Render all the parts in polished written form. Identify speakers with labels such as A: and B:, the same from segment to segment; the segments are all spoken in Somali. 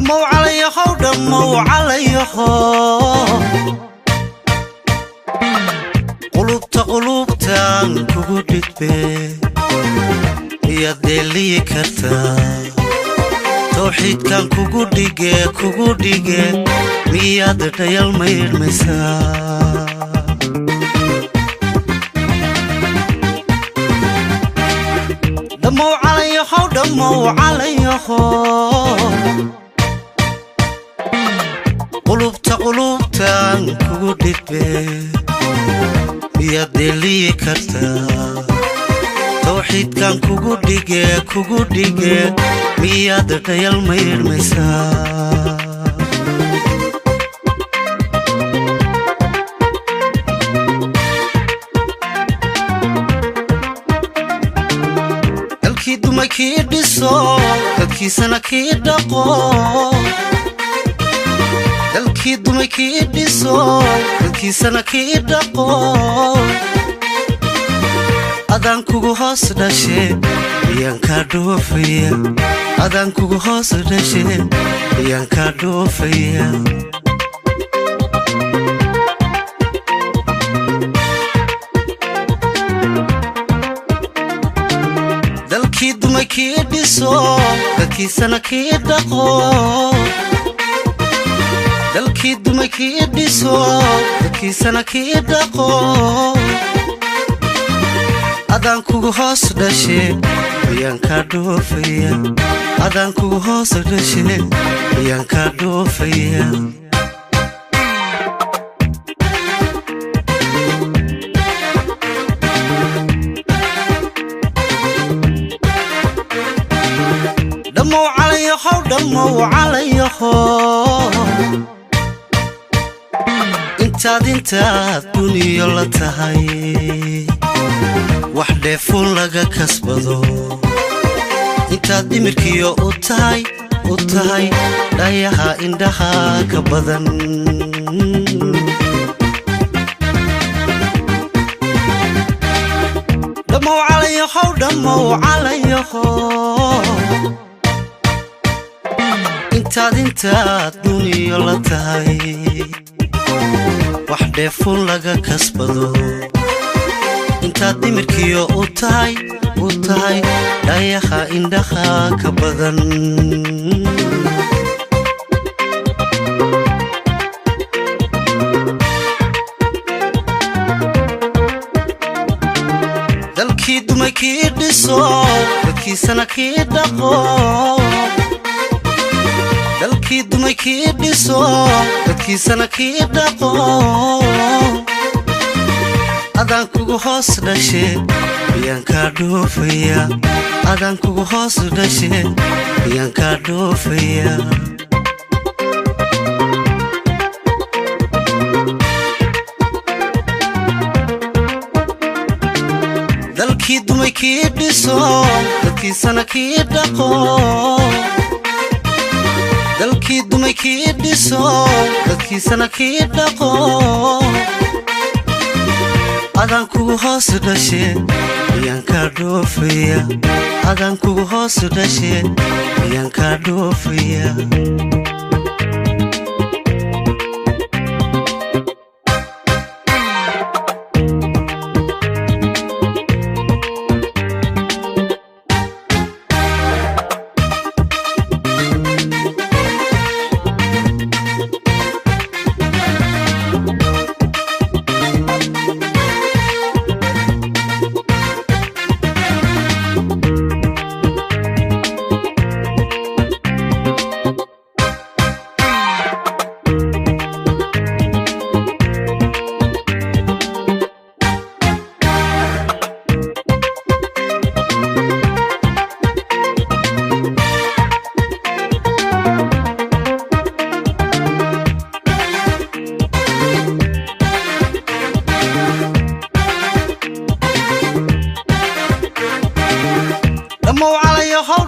A: دمو عليهو دمو عليهو قلوبتان كوكو دكبي يدي لي كرتا توحيد كان كوكو ديجي مياد ديال مير مسا دمو عليهو قلوبتان كوكو دكبي يدي لي كرتا توحيد كان كوكو ديجي مياد ديال مير مسا الكي دوما كي ديسو الكي سنة كي دقو الكي دوما كي ديسو الكي سنة كي دقو أدان كوكو هاس داشي يانكا دوفيا أدان كوكو هاس داشي يانكا دوفيا دالكي دوما كي ديسو دالكي سنة كي دقو دالكي دوما كي ديسو دالكي سنة كي دقو أدان كوكو هاس داشي يانكا دوفيا أدان كوكو هاس داشي يانكا دوفيا دمو عليهو انتاد دنيا لتهي وحدة فون لغا كسبضو انتاد دمركيو اوتاي دايها اندها كبضن دمو عليهو انتاد دنيا لتهي وحدة فون لغا كسبضو انتاد دمركيو اوتاي دايها اندها كبضن دالكي دوما كي ديسو دالكي سنة كي دقو دالكي دوما كي ديسو دالكي سنة كي دقو أدان كوكو هاس داشي يانكا دوفيا أدان كوكو هاس داشي يانكا دوفيا دالكي دوما كي ديسو دالكي سنة كي دقو دالكي دوما كي ديسو دالكي سنة كي دقو أدان كوكو هاس داشي يانكا دوفيا أدان كوكو هاس داشي يانكا دوفيا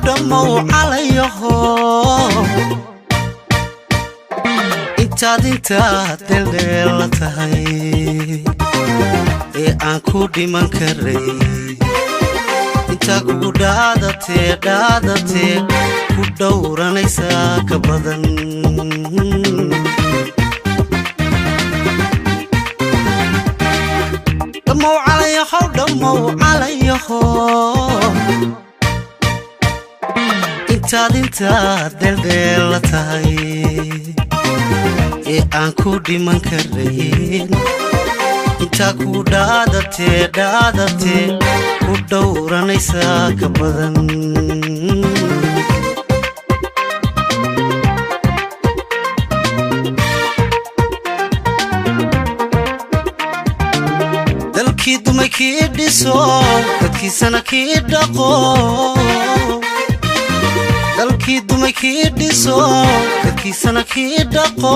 A: دمو عليهو انتاد دلدل تهي aan ku dhiman karay inta ku dhaadate ku dhowranaysa ka badan دمو عليهو دمو عليهو intaad deldelatahay ee aan ku dhiman karayn intaa ku dhaadate ku dhowranaysa ka badan dalkii dumay kii dhiso dadkiisana kii dhaqo dalkii dumay kii dhiso dadkiisana kii dhaqo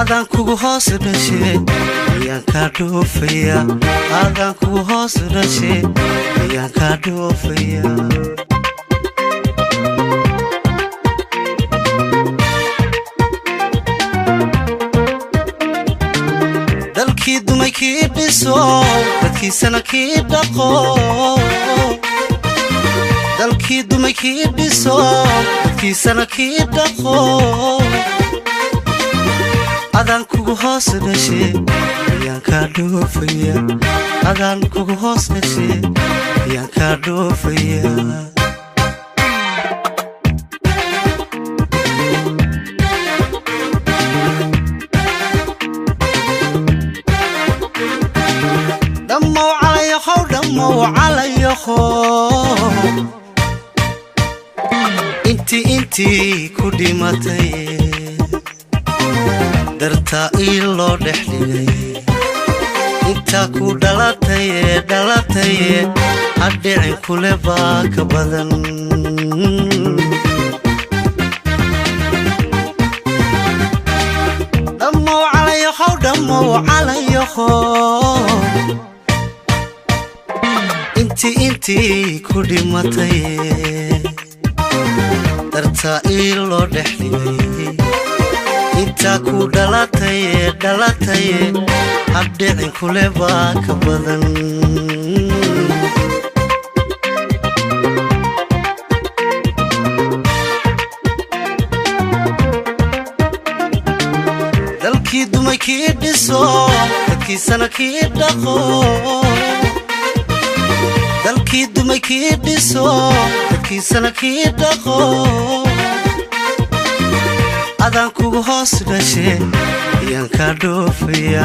A: adaan kugu hoos dhashay ayaan kaa dhoofaya adaan kugu hoos dhashay ayaan kaa dhoofaya dalkii dumay kii dhiso dadkiisana kii dhaqo dalkii dumay kii dhiso dadkiisana kii dhaqo adaan kugu hoos dhashay ayaan kaa dhoofaya adaan kugu hoos dhashay ayaan kaa dhoofaya دمو عليهو inti ku dhimatay dartaa loo dhexligay inta ku dhalatay hadhicin kule baa ka badan dhammo عليهو inti ku dhimatay dartaa loo dhexligay inta ku dhalatay hadhicin kule baa ka badan dalkii dumay kii dhiso dadkiisana kii dhaqo dalkii dumay kii dhiso dadkiisana kii dhaqo adaan kugu hoos dhashay ayaan kaa dhoofaya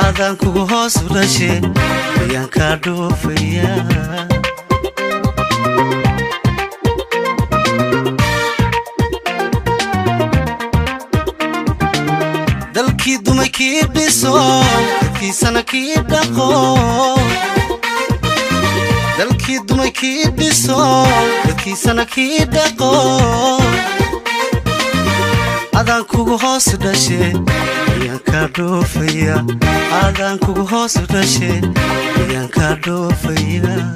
A: adaan kugu hoos dhashay ayaan kaa dhoofaya dalkii dumay kii dhiso dadkiisana kii dhaqo dalkii dumay kii dhiso dadkiisana kii dhaqo adaan kugu hoos dhashay ayaan kaa dhoofaya adaan kugu hoos dhashay ayaan kaa dhoofaya